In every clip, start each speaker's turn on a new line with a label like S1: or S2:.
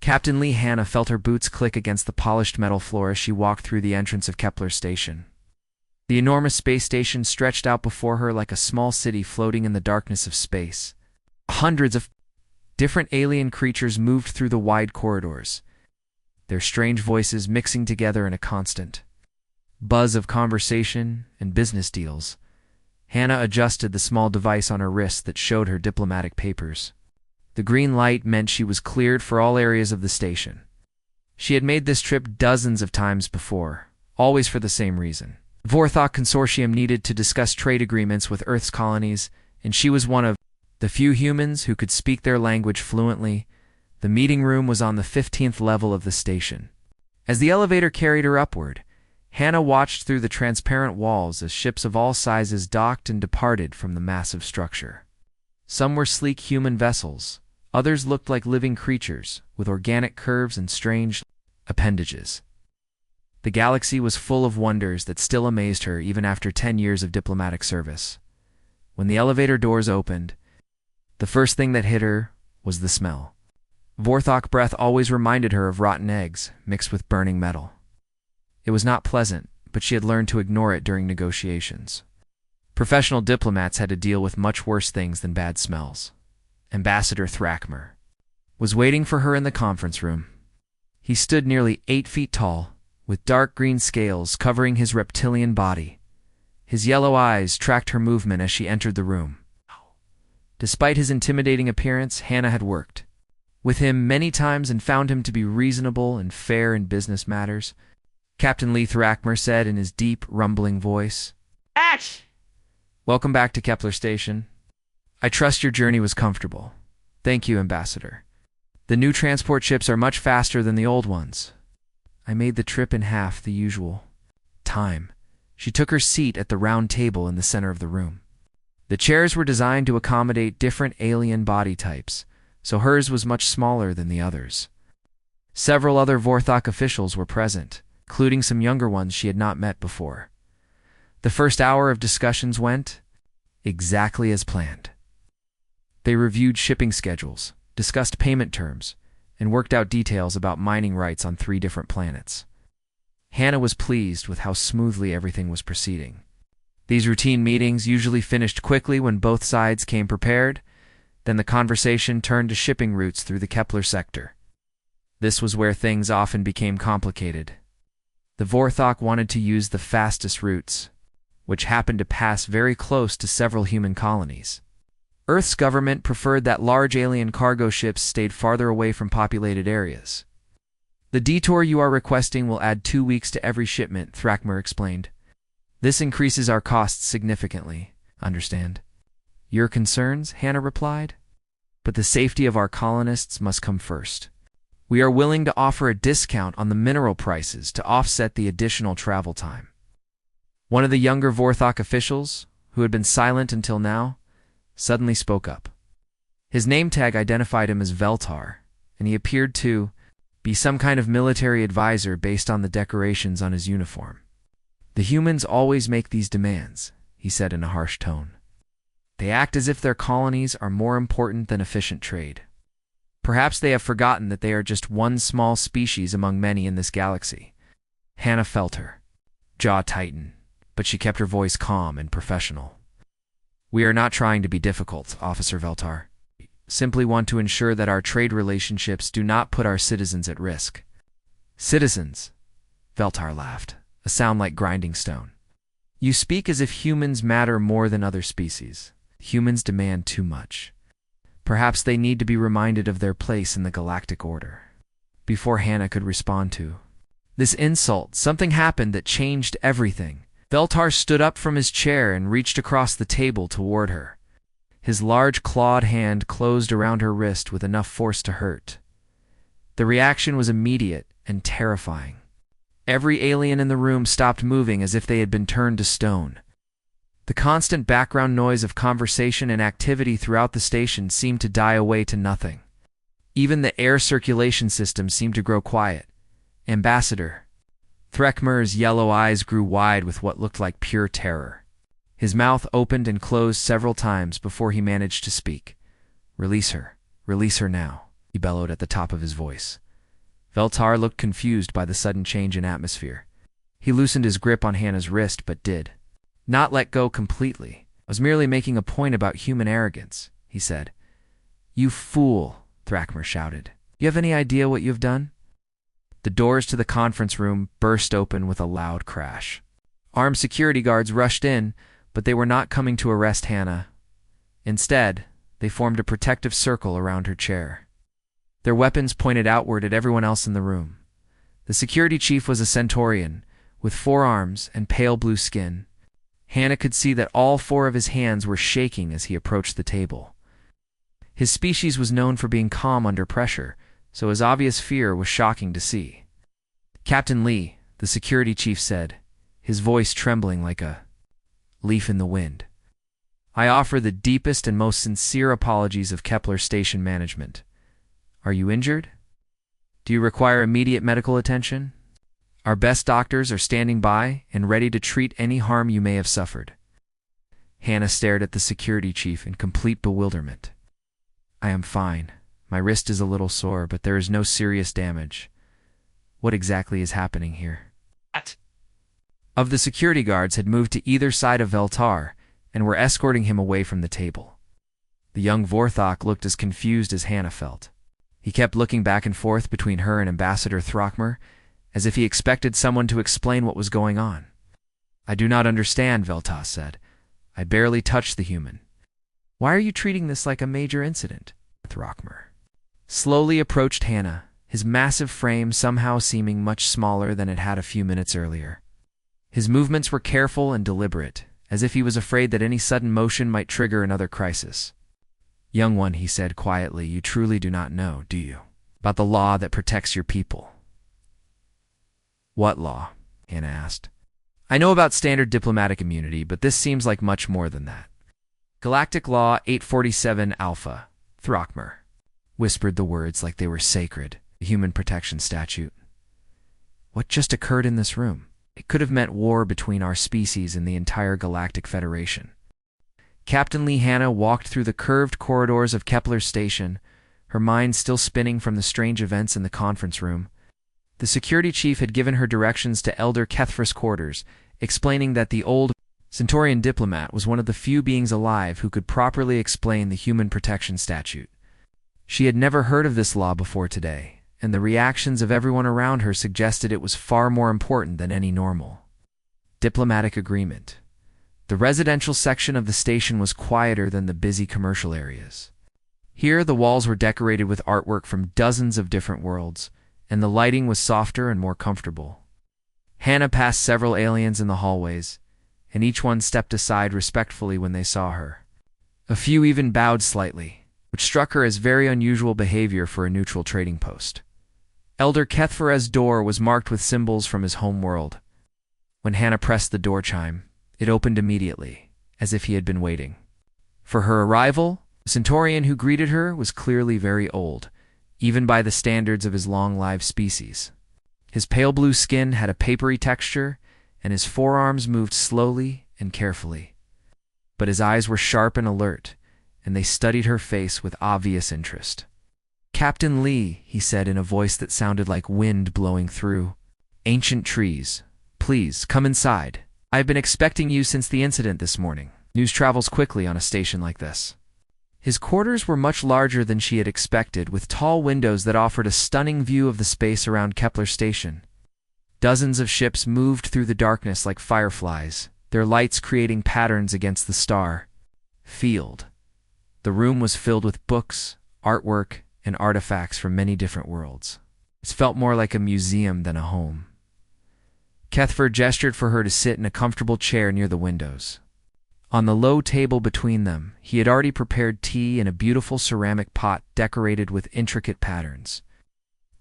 S1: Captain Lee Hannah felt her boots click against the polished metal floor as she walked through the entrance of Kepler Station. The enormous space station stretched out before her like a small city floating in the darkness of space. Hundreds of different alien creatures moved through the wide corridors, their strange voices mixing together in a constant buzz of conversation and business deals. Hannah adjusted the small device on her wrist that showed her diplomatic papers. The green light meant she was cleared for all areas of the station. She had made this trip dozens of times before, always for the same reason. The Vorthok Consortium needed to discuss trade agreements with Earth's colonies, and she was one of the few humans who could speak their language fluently. The meeting room was on the 15th level of the station. As the elevator carried her upward, Hannah watched through the transparent walls as ships of all sizes docked and departed from the massive structure. Some were sleek human vessels. Others looked like living creatures, with organic curves and strange appendages. The galaxy was full of wonders that still amazed her even after 10 years of diplomatic service. When the elevator doors opened, the first thing that hit her was the smell. Vorthok breath always reminded her of rotten eggs mixed with burning metal. It was not pleasant, but she had learned to ignore it during negotiations. Professional diplomats had to deal with much worse things than bad smells. Ambassador Thrakmer was waiting for her in the conference room. He stood nearly 8 feet tall, with dark green scales covering his reptilian body. His yellow eyes tracked her movement as she entered the room. Despite his intimidating appearance, Hannah had worked with him many times and found him to be reasonable and fair in business matters. Captain Lee Thrakmer said in his deep, rumbling voice, "Ash! Welcome back to Kepler Station. I trust your journey was comfortable." "Thank you, Ambassador. The new transport ships are much faster than the old ones. I made the trip in half the usual time." She took her seat at the round table in the center of the room. The chairs were designed to accommodate different alien body types, so hers was much smaller than the others. Several other Vorthok officials were present, including some younger ones she had not met before. The first hour of discussions went exactly as planned. They reviewed shipping schedules, discussed payment terms, and worked out details about mining rights on 3 different planets. Hannah was pleased with how smoothly everything was proceeding. These routine meetings usually finished quickly when both sides came prepared. Then the conversation turned to shipping routes through the Kepler sector. This was where things often became complicated. The Vorthok wanted to use the fastest routes, which happened to pass very close to several human colonies. Earth's government preferred that large alien cargo ships stayed farther away from populated areas. "The detour you are requesting will add 2 weeks to every shipment," Thrakmer explained. "This increases our costs significantly, understand?" "Your concerns?" Hannah replied. "But the safety of our colonists must come first. We are willing to offer a discount on the mineral prices to offset the additional travel time." One of the younger Vorthok officials, who had been silent until now, suddenly spoke up. His name tag identified him as Veltar, and he appeared to be some kind of military advisor based on the decorations on his uniform. "The humans always make these demands," he said in a harsh tone. "They act as if their colonies are more important than efficient trade. Perhaps they have forgotten that they are just one small species among many in this galaxy." Hannah felt her jaw tighten, but she kept her voice calm and professional. "We are not trying to be difficult, Officer Veltar. We simply want to ensure that our trade relationships do not put our citizens at risk." "Citizens?" Veltar laughed, a sound like grinding stone. "You speak as if humans matter more than other species. Humans demand too much. Perhaps they need to be reminded of their place in the galactic order." Before Hannah could respond to this insult, something happened that changed everything. Veltar stood up from his chair and reached across the table toward her. His large clawed hand closed around her wrist with enough force to hurt. The reaction was immediate and terrifying. Every alien in the room stopped moving as if they had been turned to stone. The constant background noise of conversation and activity throughout the station seemed to die away to nothing. Even the air circulation system seemed to grow quiet. "Ambassador." Thrakmer's yellow eyes grew wide with what looked like pure terror. His mouth opened and closed several times before he managed to speak. "Release her. Release her now," he bellowed at the top of his voice. Veltar looked confused by the sudden change in atmosphere. He loosened his grip on Hannah's wrist, but did not let go completely. "I was merely making a point about human arrogance," he said. "You fool," Thrakmer shouted. "You have any idea what you have done?" The doors to the conference room burst open with a loud crash. Armed security guards rushed in, but they were not coming to arrest Hannah. Instead, they formed a protective circle around her chair. Their weapons pointed outward at everyone else in the room. The security chief was a Centaurian, with 4 arms and pale blue skin. Hannah could see that all 4 of his hands were shaking as he approached the table. His species was known for being calm under pressure, so his obvious fear was shocking to see. "Captain Lee," the security chief said, his voice trembling like a leaf in the wind, "I offer the deepest and most sincere apologies of Kepler Station management. Are you injured? Do you require immediate medical attention? Our best doctors are standing by and ready to treat any harm you may have suffered." Hannah stared at the security chief in complete bewilderment. "I am fine. My wrist is a little sore, but there is no serious damage. What exactly is happening here?" Of the security guards had moved to either side of Veltar and were escorting him away from the table. The young Vorthok looked as confused as Hannah felt. He kept looking back and forth between her and Ambassador Thrakmer, as if he expected someone to explain what was going on. "I do not understand," Veltas said. "I barely touched the human." "Why are you treating this like a major incident?" Thrakmer slowly approached Hannah, his massive frame somehow seeming much smaller than it had a few minutes earlier. His movements were careful and deliberate, as if he was afraid that any sudden motion might trigger another crisis. "Young one," he said quietly, "you truly do not know, do you, about the law that protects your people?" "What law?" Hannah asked. "I know about standard diplomatic immunity, but this seems like much more than that." "Galactic Law 847 Alpha," Thrakmer whispered the words like they were sacred, the human protection statute. What just occurred in this room? It could have meant war between our species and the entire Galactic Federation. Captain Lee Hannah walked through the curved corridors of Kepler Station, her mind still spinning from the strange events in the conference room. The security chief had given her directions to Elder Kethfra's quarters, explaining that the old Centaurian diplomat was one of the few beings alive who could properly explain the human protection statute. She had never heard of this law before today, and the reactions of everyone around her suggested it was far more important than any normal diplomatic agreement. The residential section of the station was quieter than the busy commercial areas. Here, the walls were decorated with artwork from dozens of different worlds, and the lighting was softer and more comfortable. Hannah passed several aliens in the hallways, and each one stepped aside respectfully when they saw her. A few even bowed slightly, which struck her as very unusual behavior for a neutral trading post. Elder Kethfra's door was marked with symbols from his home world. When Hannah pressed the door chime, it opened immediately, as if he had been waiting. For her arrival, the Centaurian who greeted her was clearly very old, even by the standards of his long-lived species. His pale blue skin had a papery texture, and his forearms moved slowly and carefully. But his eyes were sharp and alert, and they studied her face with obvious interest. "Captain Lee," he said in a voice that sounded like wind blowing through ancient trees, "please, come inside. I have been expecting you since the incident this morning. News travels quickly on a station like this." His quarters were much larger than she had expected, with tall windows that offered a stunning view of the space around Kepler Station. Dozens of ships moved through the darkness like fireflies, their lights creating patterns against the star field. The room was filled with books, artwork, and artifacts from many different worlds. It felt more like a museum than a home. Kethfra gestured for her to sit in a comfortable chair near the windows. On the low table between them, he had already prepared tea in a beautiful ceramic pot decorated with intricate patterns.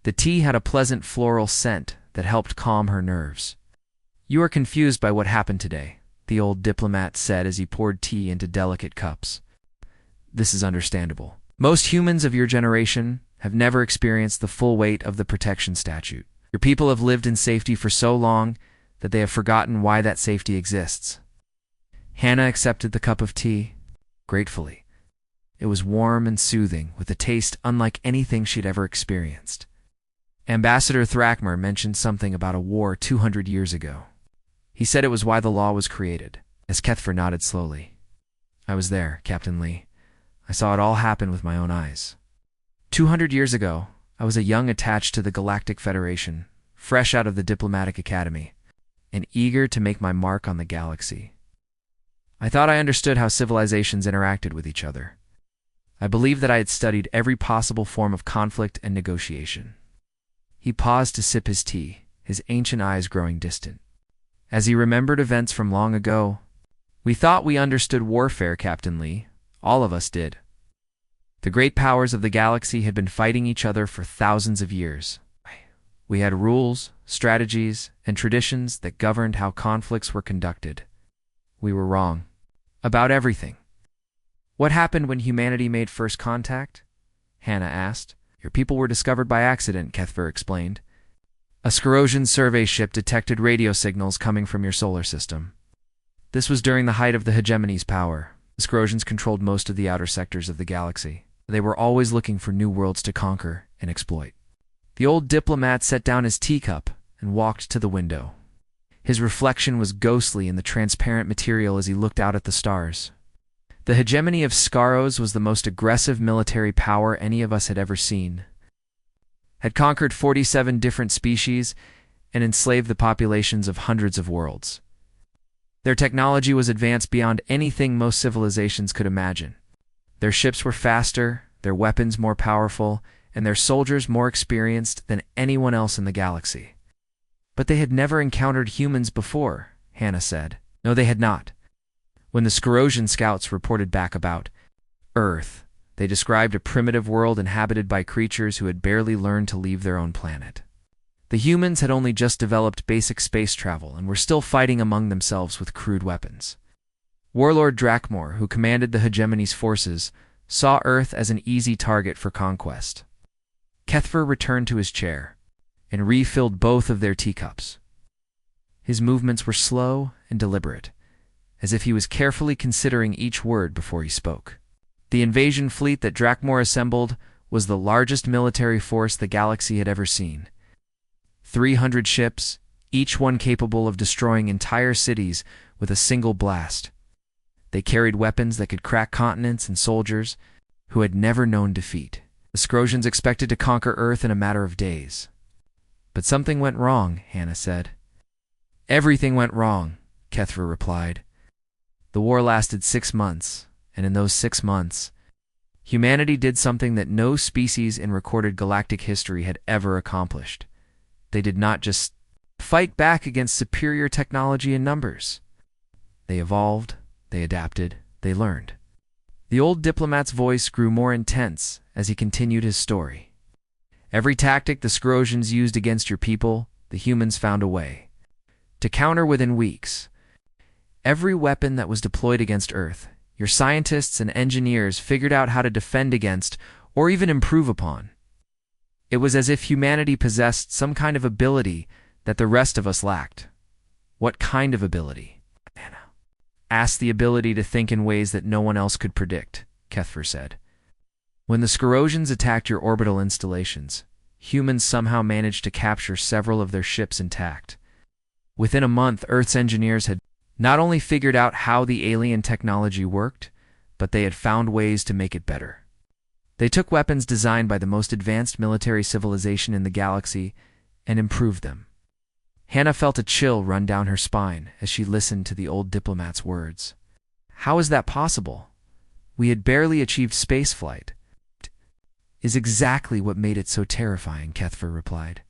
S1: The tea had a pleasant floral scent that helped calm her nerves. "You are confused by what happened today," the old diplomat said as he poured tea into delicate cups. "This is understandable. Most humans of your generation have never experienced the full weight of the protection statute. Your people have lived in safety for so long that they have forgotten why that safety exists." Hannah accepted the cup of tea gratefully. It was warm and soothing, with a taste unlike anything she'd ever experienced. Ambassador Thrakmer mentioned something about a war 200 years ago. He said it was why the law was created, as Kethfer nodded slowly. I was there, Captain Lee. I saw it all happen with my own eyes. 200 years ago, I was a young attached to the Galactic Federation, fresh out of the diplomatic academy, and eager to make my mark on the galaxy. I thought I understood how civilizations interacted with each other. I believed that I had studied every possible form of conflict and negotiation. He paused to sip his tea, his ancient eyes growing distant. As he remembered events from long ago, we thought we understood warfare, Captain Lee. All of us did. The great powers of the galaxy had been fighting each other for thousands of years. We had rules, strategies, and traditions that governed how conflicts were conducted. We were wrong. About everything. What happened when humanity made first contact? Hannah asked. Your people were discovered by accident, Kethfer explained. A Scorosian survey ship detected radio signals coming from your solar system. This was during the height of the hegemony's power. The Scorosians controlled most of the outer sectors of the galaxy. They were always looking for new worlds to conquer and exploit. The old diplomat set down his teacup and walked to the window. His reflection was ghostly in the transparent material as he looked out at the stars. The hegemony of Scaros was the most aggressive military power any of us had ever seen. Had conquered 47 different species and enslaved the populations of hundreds of worlds. Their technology was advanced beyond anything most civilizations could imagine. Their ships were faster, their weapons more powerful, and their soldiers more experienced than anyone else in the galaxy. But they had never encountered humans before, Hannah said. No, they had not. When the Scorosian scouts reported back about Earth, they described a primitive world inhabited by creatures who had barely learned to leave their own planet. The humans had only just developed basic space travel and were still fighting among themselves with crude weapons. Warlord Drakmor, who commanded the hegemony's forces, saw Earth as an easy target for conquest. Kethfer returned to his chair and refilled both of their teacups. His movements were slow and deliberate, as if he was carefully considering each word before he spoke. The invasion fleet that Drakmor assembled was the largest military force the galaxy had ever seen. 300 ships, each one capable of destroying entire cities with a single blast. They carried weapons that could crack continents and soldiers who had never known defeat. The Scorosians expected to conquer Earth in a matter of days. But something went wrong, Hannah said. Everything went wrong, Kethfer replied. The war lasted 6 months, and in those 6 months, humanity did something that no species in recorded galactic history had ever accomplished. They did not just fight back against superior technology in numbers. They evolved, they adapted, they learned. The old diplomat's voice grew more intense as he continued his story. Every tactic the Scorosians used against your people, the humans found a way to counter within weeks. Every weapon that was deployed against Earth, your scientists and engineers figured out how to defend against or even improve upon. It was as if humanity possessed some kind of ability that the rest of us lacked. What kind of ability? Hannah asked. The ability to think in ways that no one else could predict, Kethfer said. When the Scorosians attacked your orbital installations, humans somehow managed to capture several of their ships intact. Within a month, Earth's engineers had not only figured out how the alien technology worked, but they had found ways to make it better. They took weapons designed by the most advanced military civilization in the galaxy and improved them. Hannah felt a chill run down her spine as she listened to the old diplomat's words. How is that possible? We had barely achieved spaceflight. Is exactly what made it so terrifying, Kethfer replied.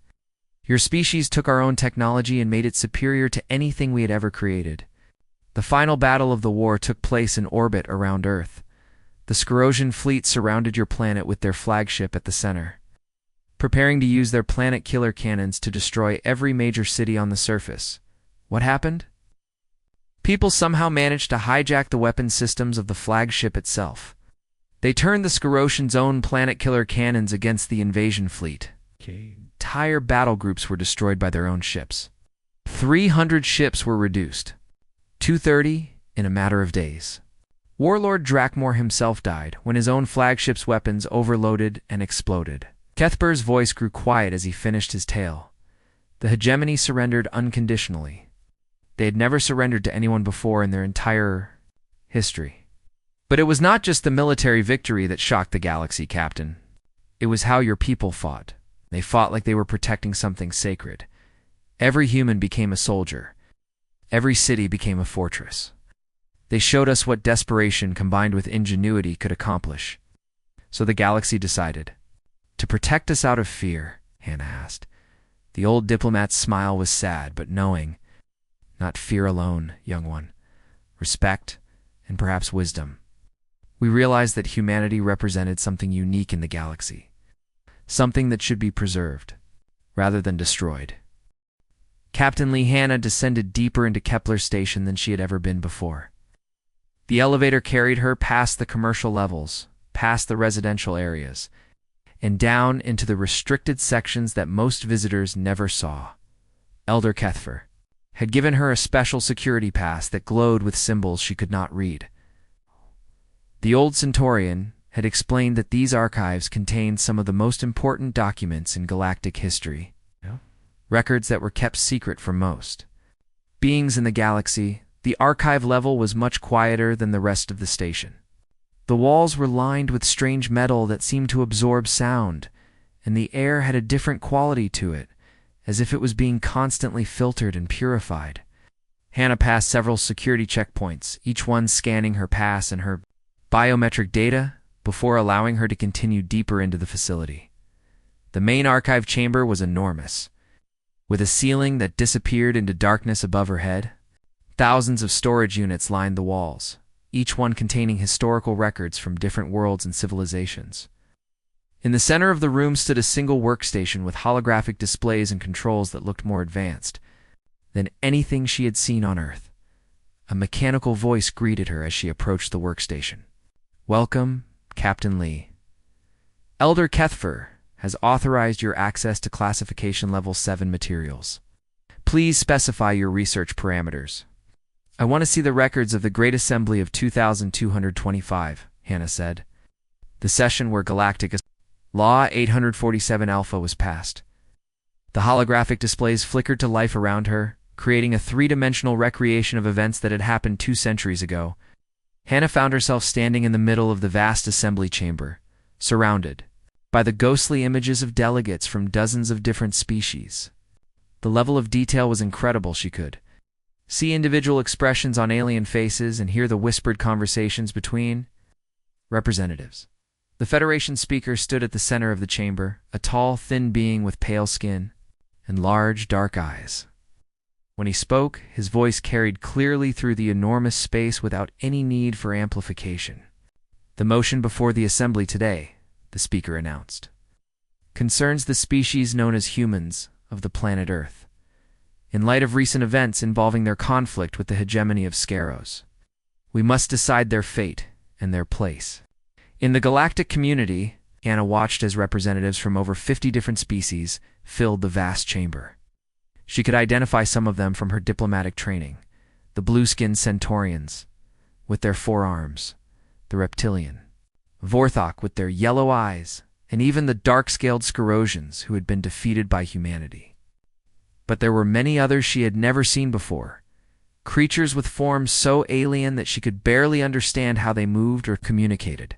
S1: Your species took our own technology and made it superior to anything we had ever created. The final battle of the war took place in orbit around Earth. The Scorosian fleet surrounded your planet with their flagship at the center, preparing to use their planet-killer cannons to destroy every major city on the surface. What happened? People somehow managed to hijack the weapon systems of the flagship itself. They turned the Scorosians' own planet-killer cannons against the invasion fleet. Entire battle groups were destroyed by their own ships. 300 ships were reduced. 230 in a matter of days. Warlord Drakmor himself died when his own flagship's weapons overloaded and exploded. Cuthbert's voice grew quiet as he finished his tale. The hegemony surrendered unconditionally. They had never surrendered to anyone before in their entire history. But it was not just the military victory that shocked the galaxy, Captain. It was how your people fought. They fought like they were protecting something sacred. Every human became a soldier. Every city became a fortress. They showed us what desperation combined with ingenuity could accomplish. So the galaxy decided. To protect us out of fear, Hannah asked. The old diplomat's smile was sad but knowing. Not fear alone, young one. Respect and perhaps wisdom. We realized that humanity represented something unique in the galaxy. Something that should be preserved, rather than destroyed. Captain Lee Hannah descended deeper into Kepler Station than she had ever been before. The elevator carried her past the commercial levels, past the residential areas, and down into the restricted sections that most visitors never saw. Elder Cuthbert had given her a special security pass that glowed with symbols she could not read. The old Centaurian had explained that these archives contained some of the most important documents in galactic history, records that were kept secret from most beings in the galaxy. The archive level was much quieter than the rest of the station. The walls were lined with strange metal that seemed to absorb sound, and the air had a different quality to it, as if it was being constantly filtered and purified. Hannah passed several security checkpoints, each one scanning her pass and her biometric data before allowing her to continue deeper into the facility. The main archive chamber was enormous, with a ceiling that disappeared into darkness above her head. Thousands of storage units lined the walls, each one containing historical records from different worlds and civilizations. In the center of the room stood a single workstation with holographic displays and controls that looked more advanced than anything she had seen on Earth. A mechanical voice greeted her as she approached the workstation. "Welcome, Captain Lee. Elder Cuthbert has authorized your access to classification level 7 materials. Please specify your research parameters." "I want to see the records of the Great Assembly of 2225, Hannah said. The session where Galactic Law 847 Alpha was passed. The holographic displays flickered to life around her, creating a three-dimensional recreation of events that had happened 2 centuries ago. Hannah found herself standing in the middle of the vast assembly chamber, surrounded by the ghostly images of delegates from dozens of different species. The level of detail was incredible. She could see individual expressions on alien faces and hear the whispered conversations between representatives. The Federation speaker stood at the center of the chamber, a tall, thin being with pale skin and large, dark eyes. When he spoke, his voice carried clearly through the enormous space without any need for amplification. "The motion before the assembly today," the speaker announced, "concerns the species known as humans of the planet Earth. In light of recent events involving their conflict with the hegemony of Scaros, we must decide their fate and their place in the galactic community." Anna watched as representatives from over 50 different species filled the vast chamber. She could identify some of them from her diplomatic training: the blue-skinned Centaurians with their 4 arms, the reptilian Vorthok with their yellow eyes, and even the dark-scaled Scarosians who had been defeated by humanity. But there were many others she had never seen before, creatures with forms so alien that she could barely understand how they moved or communicated.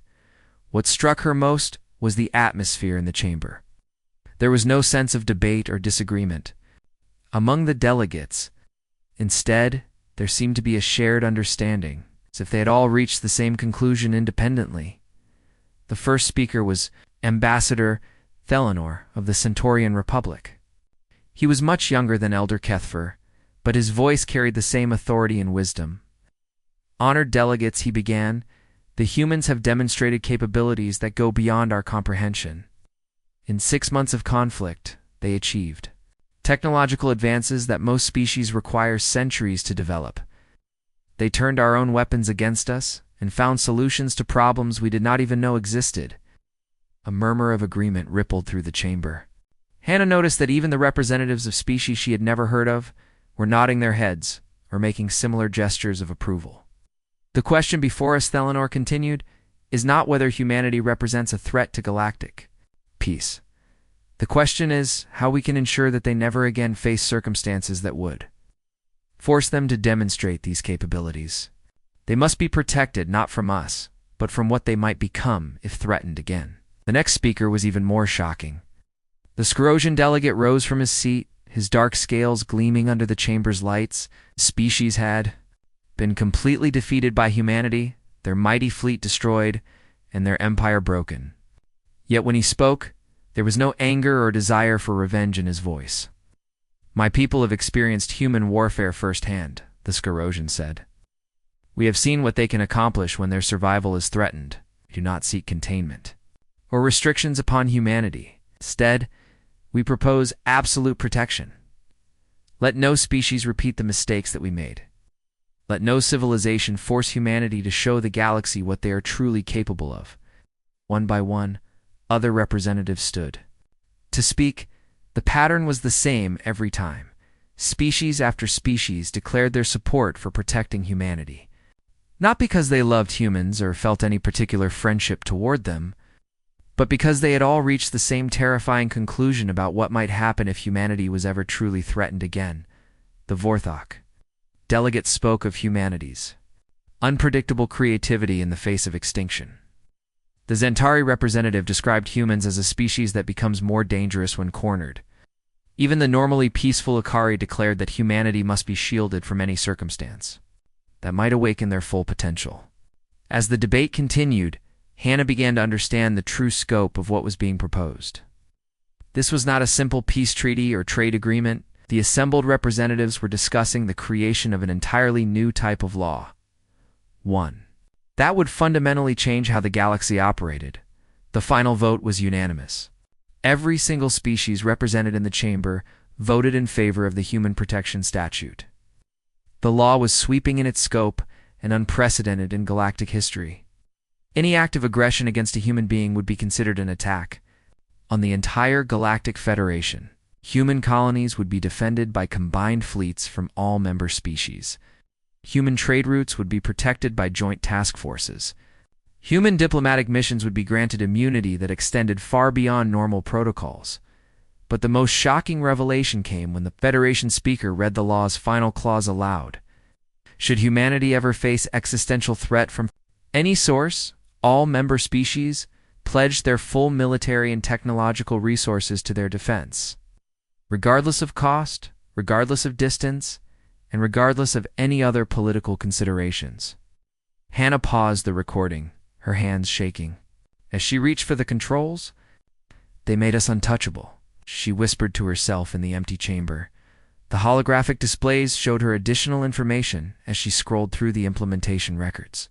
S1: What struck her most was the atmosphere in the chamber. There was no sense of debate or disagreement among the delegates. Instead, there seemed to be a shared understanding, as if they had all reached the same conclusion independently. The first speaker was Ambassador Thelanor of the Centaurian Republic. He was much younger than Elder Cuthbert, but his voice carried the same authority and wisdom. "Honored delegates," he began, "the humans have demonstrated capabilities that go beyond our comprehension. In 6 months of conflict, they achieved technological advances that most species require centuries to develop. They turned our own weapons against us and found solutions to problems we did not even know existed." A murmur of agreement rippled through the chamber. Hannah noticed that even the representatives of species she had never heard of were nodding their heads or making similar gestures of approval. "The question before us," Thelanor continued, "is not whether humanity represents a threat to galactic peace, The question is how we can ensure that they never again face circumstances that would force them to demonstrate these capabilities. They must be protected not from us, but from what they might become if threatened again. The next speaker was even more shocking. The Scorosian delegate rose from his seat, his dark scales gleaming under the chamber's lights. Species had been completely defeated by humanity, their mighty fleet destroyed, and their empire broken. Yet when he spoke, there was no anger or desire for revenge in his voice. My people have experienced human warfare firsthand, the Scorosian said. We have seen what they can accomplish when their survival is threatened. Do not seek containment or restrictions upon humanity. Instead, we propose absolute protection. Let no species repeat the mistakes that we made. Let no civilization force humanity to show the galaxy what they are truly capable of. One by one, other representatives stood. To speak, the pattern was the same every time. Species after species declared their support for protecting humanity. Not because they loved humans or felt any particular friendship toward them, but because they had all reached the same terrifying conclusion about what might happen if humanity was ever truly threatened again. The Vorthok delegate spoke of humanity's unpredictable creativity in the face of extinction. The Zentari representative described humans as a species that becomes more dangerous when cornered. Even the normally peaceful Ikari declared that humanity must be shielded from any circumstance that might awaken their full potential. As the debate continued, Hannah began to understand the true scope of what was being proposed. This was not a simple peace treaty or trade agreement. The assembled representatives were discussing the creation of an entirely new type of law. One that would fundamentally change how the galaxy operated. The final vote was unanimous. Every single species represented in the chamber voted in favor of the Human Protection Statute. The law was sweeping in its scope and unprecedented in galactic history. Any act of aggression against a human being would be considered an attack on the entire Galactic Federation. Human colonies would be defended by combined fleets from all member species. Human trade routes would be protected by joint task forces. Human diplomatic missions would be granted immunity that extended far beyond normal protocols. But the most shocking revelation came when the Federation speaker read the law's final clause aloud. Should humanity ever face existential threat from any source, all member species pledged their full military and technological resources to their defense. Regardless of cost, regardless of distance, and regardless of any other political considerations. Hannah paused the recording, her hands shaking. As she reached for the controls, "They made us untouchable," she whispered to herself in the empty chamber. The holographic displays showed her additional information as she scrolled through the implementation records.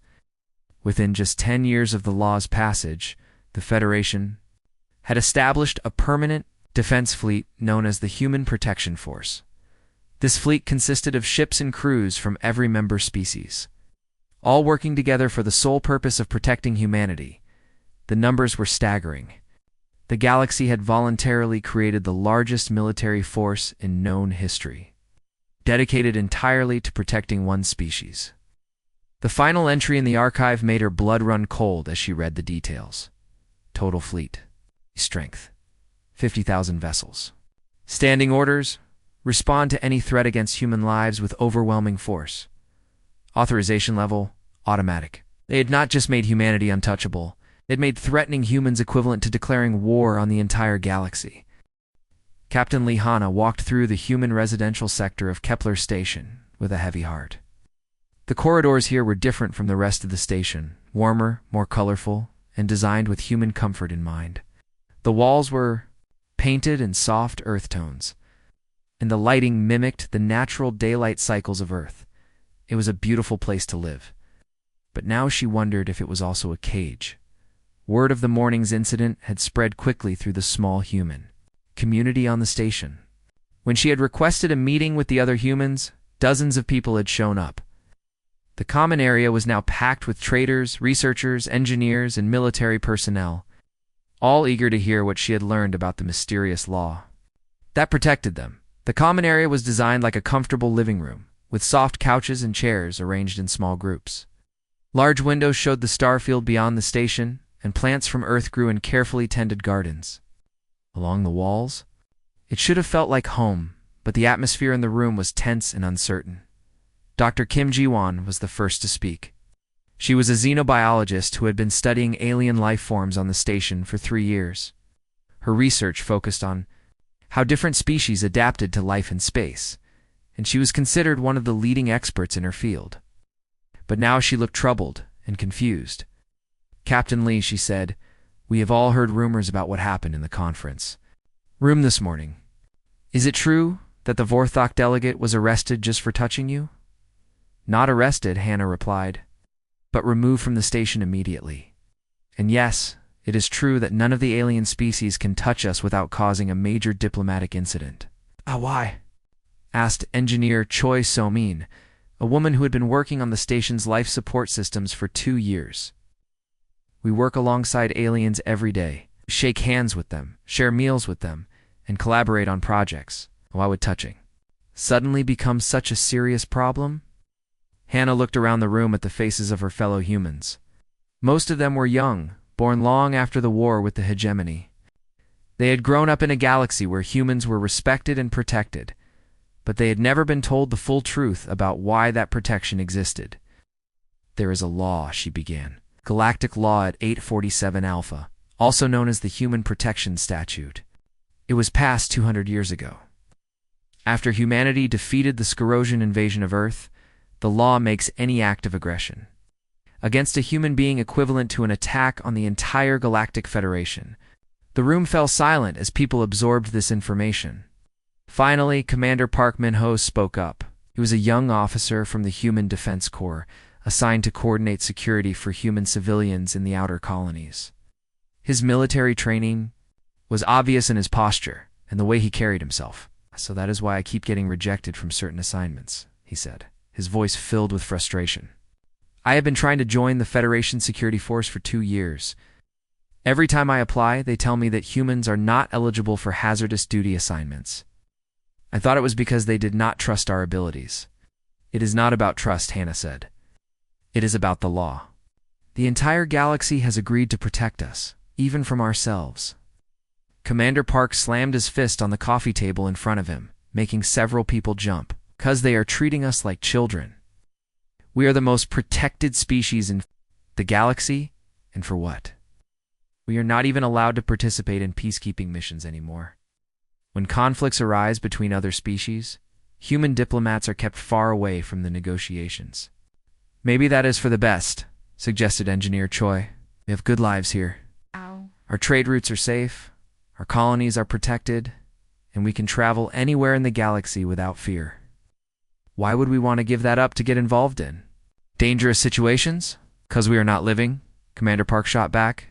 S1: Within just 10 years of the law's passage, the Federation had established a permanent defense fleet known as the Human Protection Force. This fleet consisted of ships and crews from every member species, all working together for the sole purpose of protecting humanity. The numbers were staggering. The galaxy had voluntarily created the largest military force in known history, dedicated entirely to protecting one species. The final entry in the archive made her blood run cold as she read the details. Total fleet. Strength: 50,000 vessels. Standing orders: respond to any threat against human lives with overwhelming force. Authorization level: automatic. They had not just made humanity untouchable, they had made threatening humans equivalent to declaring war on the entire galaxy. Captain Lihana walked through the human residential sector of Kepler Station with a heavy heart. The corridors here were different from the rest of the station, warmer, more colorful, and designed with human comfort in mind. The walls were painted in soft earth tones, and the lighting mimicked the natural daylight cycles of Earth. It was a beautiful place to live. But now she wondered if it was also a cage. Word of the morning's incident had spread quickly through the small human community on the station. When she had requested a meeting with the other humans, dozens of people had shown up. The common area was now packed with traders, researchers, engineers, and military personnel, all eager to hear what she had learned about the mysterious law that protected them. The common area was designed like a comfortable living room, with soft couches and chairs arranged in small groups. Large windows showed the starfield beyond the station, and plants from Earth grew in carefully tended gardens. along the walls. It should have felt like home, but the atmosphere in the room was tense and uncertain. Dr. Kim Ji-won was the first to speak. She was a xenobiologist who had been studying alien life forms on the station for 3 years. Her research focused on how different species adapted to life in space, and she was considered one of the leading experts in her field. But now she looked troubled and confused. "Captain Lee," she said, "we have all heard rumors about what happened in the conference room this morning. Is it true that the Vorthok delegate was arrested just for touching you?" "Not arrested," Hannah replied, "but removed from the station immediately. And yes, it is true that none of the alien species can touch us without causing a major diplomatic incident." "Why?" asked Engineer Choi So-min, a woman who had been working on the station's life support systems for 2 years. "We work alongside aliens every day, shake hands with them, share meals with them, and collaborate on projects. Why would touching suddenly become such a serious problem?" Hannah looked around the room at the faces of her fellow humans. Most of them were young, born long after the war with the hegemony. They had grown up in a galaxy where humans were respected and protected, but they had never been told the full truth about why that protection existed. "There is a law," she began. "Galactic Law at 847 Alpha, also known as the Human Protection Statute. It was passed 200 years ago. After humanity defeated the Scarosian invasion of Earth, the law makes any act of aggression against a human being equivalent to an attack on the entire Galactic Federation." The room fell silent as people absorbed this information. Finally, Commander Park Min-ho spoke up. He was a young officer from the Human Defense Corps, assigned to coordinate security for human civilians in the outer colonies. His military training was obvious in his posture and the way he carried himself. "So that is why I keep getting rejected from certain assignments," he said, his voice filled with frustration. "I have been trying to join the Federation Security Force for 2 years. Every time I apply, they tell me that humans are not eligible for hazardous duty assignments. I thought it was because they did not trust our abilities." "It is not about trust," Hannah said. "It is about the law. The entire galaxy has agreed to protect us, even from ourselves." Commander Park slammed his fist on the coffee table in front of him, making several people jump. "'Cause they are treating us like children. We are the most protected species in the galaxy, and for what? We are not even allowed to participate in peacekeeping missions anymore. When conflicts arise between other species, human diplomats are kept far away from the negotiations." "Maybe that is for the best," suggested Engineer Choi. "We have good lives here.
S2: Ow.
S1: Our trade routes are safe, our colonies are protected, and we can travel anywhere in the galaxy without fear. Why would we want to give that up to get involved in dangerous situations? 'Cause we are not living," Commander Park shot back.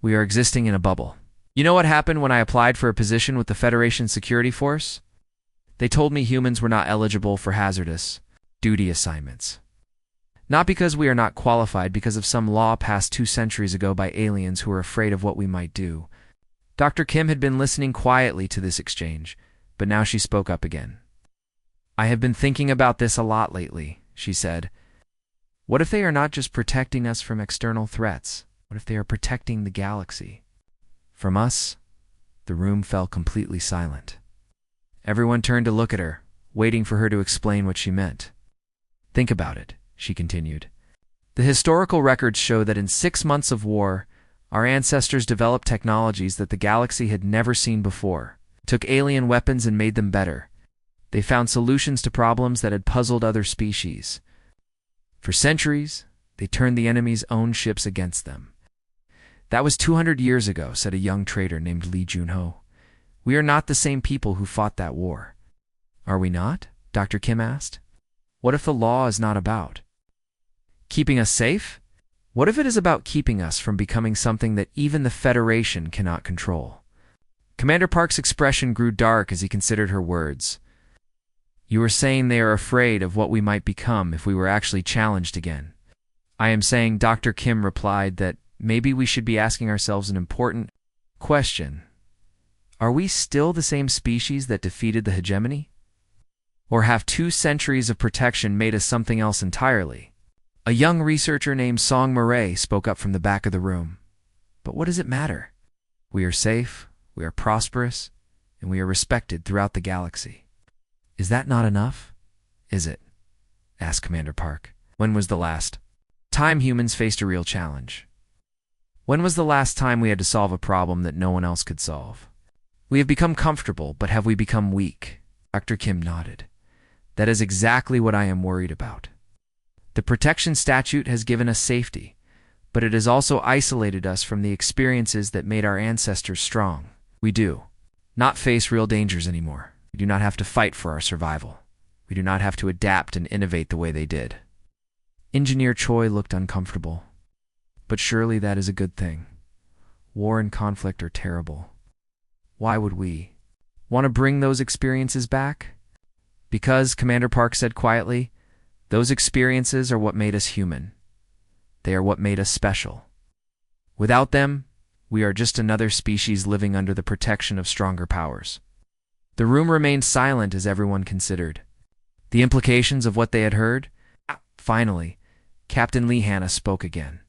S1: "We are existing in a bubble. You know what happened when I applied for a position with the Federation Security Force? They told me humans were not eligible for hazardous duty assignments. Not because we are not qualified, because of some law passed 2 centuries ago by aliens who were afraid of what we might do." Dr. Kim had been listening quietly to this exchange, but now she spoke up again. "I have been thinking about this a lot lately," she said. "What if they are not just protecting us from external threats? What if they are protecting the galaxy from us?" The room fell completely silent. Everyone turned to look at her, waiting for her to explain what she meant. "Think about it," she continued. "The historical records show that in 6 months of war, our ancestors developed technologies that the galaxy had never seen before, took alien weapons and made them better. They found solutions to problems that had puzzled other species. For centuries, they turned the enemy's own ships against them." "That was 200 years ago," said a young trader named Lee Jun-ho. "We are not the same people who fought that war." "Are we not?" Dr. Kim asked. "What if the law is not about keeping us safe? What if it is about keeping us from becoming something that even the Federation cannot control?" Commander Park's expression grew dark as he considered her words. "You are saying they are afraid of what we might become if we were actually challenged again." "I am saying," Dr. Kim replied, "that maybe we should be asking ourselves an important question. Are we still the same species that defeated the hegemony? Or have 2 centuries of protection made us something else entirely?" A young researcher named Song Murray spoke up from the back of the room. "But what does it matter? We are safe, We are prosperous, and we are respected throughout the galaxy. Is that not enough? Is it? Asked Commander Park. When was the last time humans faced a real challenge? When was the last time we had to solve a problem that no one else could solve? We have become comfortable, but have we become weak? Dr. Kim nodded. That is exactly what I am worried about. The protection statute has given us safety, but it has also isolated us from the experiences that made our ancestors strong. We do not face real dangers anymore. We do not have to fight for our survival. We do not have to adapt and innovate the way they did. Engineer Choi looked uncomfortable. But surely that is a good thing. War and conflict are terrible. Why would we want to bring those experiences back? Because, Commander Park said quietly, those experiences are what made us human. They are what made us special. Without them, we are just another species living under the protection of stronger powers. The room remained silent as everyone considered the implications of what they had heard. Finally, Captain Lee Hanna spoke again.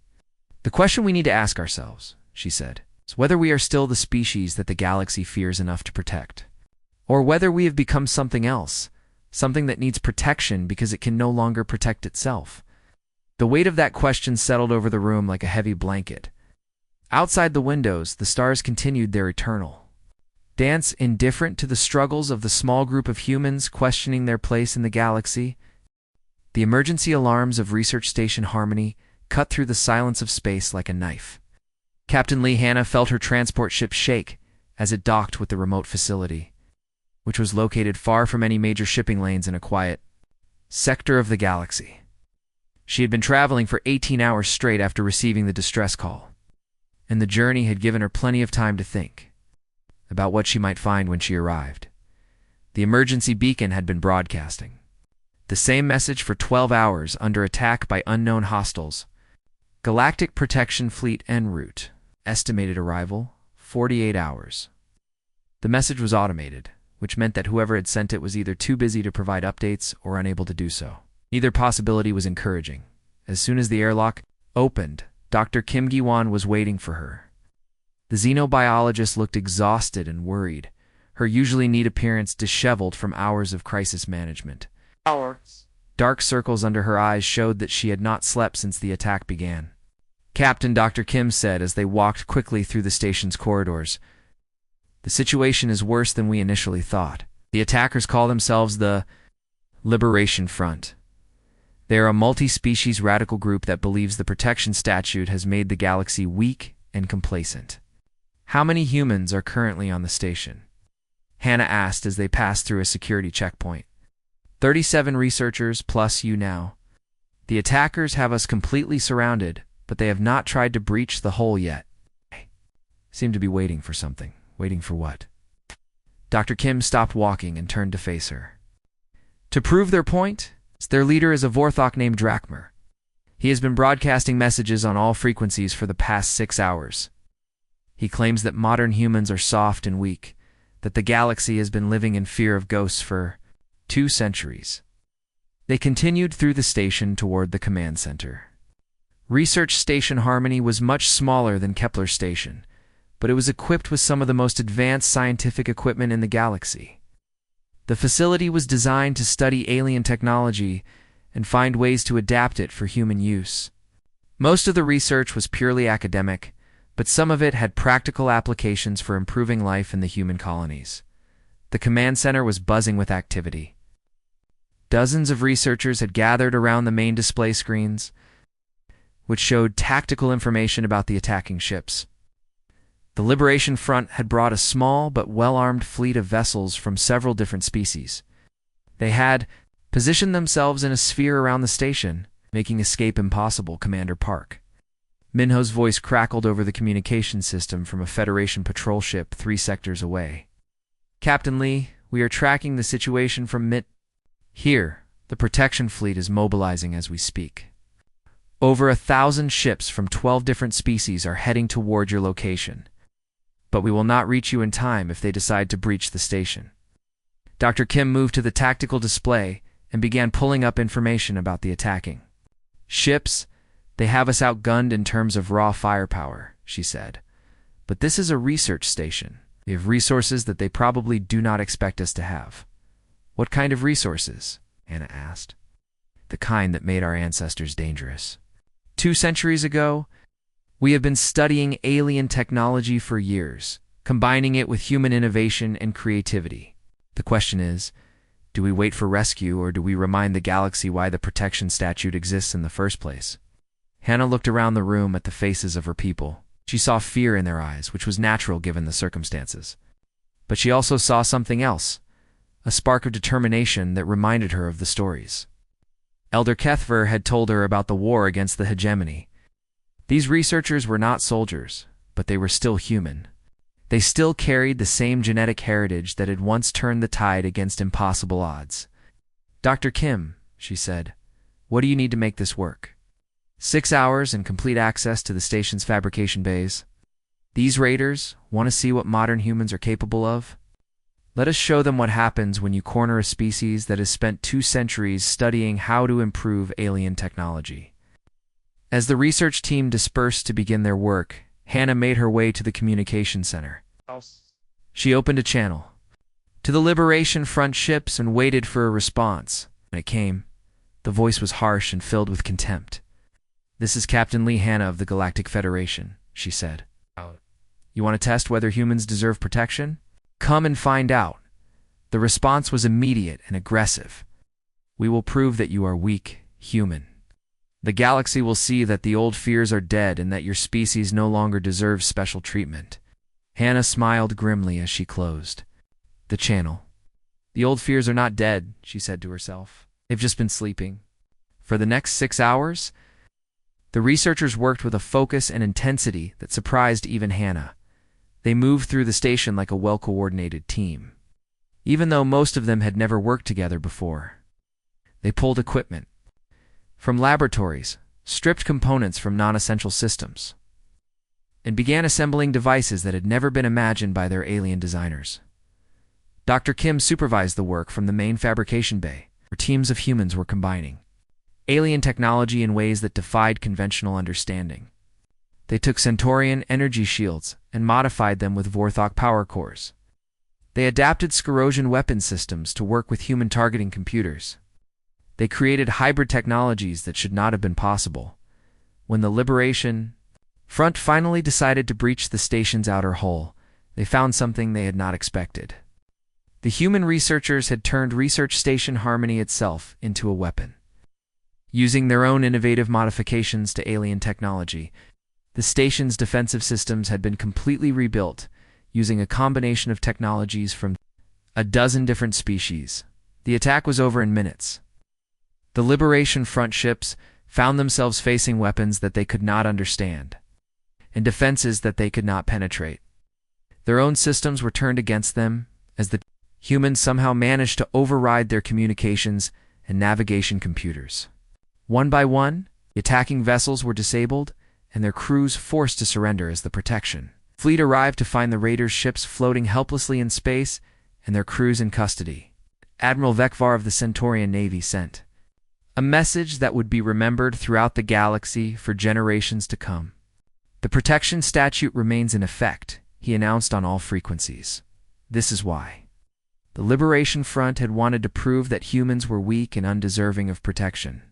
S1: The question we need to ask ourselves, she said, is whether we are still the species that the galaxy fears enough to protect, or whether we have become something else, something that needs protection because it can no longer protect itself. The weight of that question settled over the room like a heavy blanket. Outside the windows, the stars continued their eternal dance, indifferent to the struggles of the small group of humans questioning their place in the galaxy. The emergency alarms of Research Station Harmony cut through the silence of space like a knife. Captain Lee Hanna felt her transport ship shake as it docked with the remote facility, which was located far from any major shipping lanes in a quiet sector of the galaxy. She had been traveling for 18 hours straight after receiving the distress call, and the journey had given her plenty of time to think about what she might find when she arrived. The emergency beacon had been broadcasting the same message for 12 hours under attack by unknown hostiles. Galactic Protection Fleet en route. Estimated arrival, 48 hours. The message was automated, which meant that whoever had sent it was either too busy to provide updates or unable to do so. Neither possibility was encouraging. As soon as the airlock opened, Dr. Kim Gi-won was waiting for her. The xenobiologist looked exhausted and worried, her usually neat appearance disheveled from hours of crisis management. Dark circles under her eyes showed that she had not slept since the attack began. Captain, Dr. Kim said as they walked quickly through the station's corridors. The situation is worse than we initially thought. The attackers call themselves the Liberation Front. They are a multi-species radical group that believes the protection statute has made the galaxy weak and complacent. How many humans are currently on the station? Hannah asked as they passed through a security checkpoint. 37 researchers plus you now. The attackers have us completely surrounded, but they have not tried to breach the hole yet. They seem to be waiting for something. Waiting for what? Dr. Kim stopped walking and turned to face her. To prove their point, their leader is a Vorthok named Drakmer. He has been broadcasting messages on all frequencies for the past 6 hours. He claims that modern humans are soft and weak, that the galaxy has been living in fear of ghosts for 2 centuries. They continued through the station toward the command center. Research Station Harmony was much smaller than Kepler Station, but it was equipped with some of the most advanced scientific equipment in the galaxy. The facility was designed to study alien technology and find ways to adapt it for human use. Most of the research was purely academic, but some of it had practical applications for improving life in the human colonies. The command center was buzzing with activity. Dozens of researchers had gathered around the main display screens, which showed tactical information about the attacking ships. The Liberation Front had brought a small but well-armed fleet of vessels from several different species. They had positioned themselves in a sphere around the station, making escape impossible, Commander Park. Minho's voice crackled over the communication system from a Federation patrol ship 3 sectors away. Captain Lee, we are tracking the situation from Here, the protection fleet is mobilizing as we speak. Over 1,000 ships from 12 different species are heading toward your location, but we will not reach you in time if they decide to breach the station. Dr. Kim moved to the tactical display and began pulling up information about the attacking ships. They have us outgunned in terms of raw firepower, she said. But this is a research station. We have resources that they probably do not expect us to have. What kind of resources? Hannah asked. The kind that made our ancestors dangerous. 2 centuries ago, we have been studying alien technology for years, combining it with human innovation and creativity. The question is, do we wait for rescue or do we remind the galaxy why the protection statute exists in the first place? Hannah looked around the room at the faces of her people. She saw fear in their eyes, which was natural given the circumstances. But she also saw something else, a spark of determination that reminded her of the stories. Elder Kethver had told her about the war against the hegemony. These researchers were not soldiers, but they were still human. They still carried the same genetic heritage that had once turned the tide against impossible odds. Dr. Kim, she said, what do you need to make this work? 6 hours and complete access to the station's fabrication bays. These raiders want to see what modern humans are capable of. Let us show them what happens when you corner a species that has spent 2 centuries studying how to improve alien technology. As the research team dispersed to begin their work, Hannah made her way to the communication center. She opened a channel to the Liberation Front ships and waited for a response. When it came, the voice was harsh and filled with contempt. This is Captain Lee Hannah of the Galactic Federation, she said. You want to test whether humans deserve protection? Come and find out. The response was immediate and aggressive. We will prove that you are weak, human. The galaxy will see that the old fears are dead and that your species no longer deserves special treatment. Hannah smiled grimly as she closed the channel. The old fears are not dead, she said to herself. They've just been sleeping. For the next 6 hours, the researchers worked with a focus and intensity that surprised even Hannah. They moved through the station like a well-coordinated team. Even though most of them had never worked together before. They pulled equipment from laboratories, stripped components from non-essential systems, and began assembling devices that had never been imagined by their alien designers. Dr. Kim supervised the work from the main fabrication bay, where teams of humans were combining alien technology in ways that defied conventional understanding. They took Centaurian energy shields and modified them with Vorthok power cores. They adapted Scorosian weapon systems to work with human targeting computers. They created hybrid technologies that should not have been possible. When the Liberation Front finally decided to breach the station's outer hull, they found something they had not expected. The human researchers had turned Research Station Harmony itself into a weapon. Using their own innovative modifications to alien technology, the station's defensive systems had been completely rebuilt, using a combination of technologies from a dozen different species. The attack was over in minutes. The Liberation Front ships found themselves facing weapons that they could not understand, and defenses that they could not penetrate. Their own systems were turned against them, as the humans somehow managed to override their communications and navigation computers. One by one, the attacking vessels were disabled, and their crews forced to surrender as the protection fleet arrived to find the raiders' ships floating helplessly in space and their crews in custody. Admiral Vekvar of the Centaurian Navy sent a message that would be remembered throughout the galaxy for generations to come. The protection statute remains in effect, he announced on all frequencies. This is why. The Liberation Front had wanted to prove that humans were weak and undeserving of protection.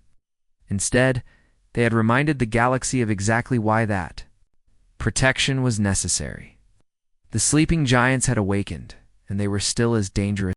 S1: Instead, they had reminded the galaxy of exactly why that protection was necessary. The sleeping giants had awakened, and they were still as dangerous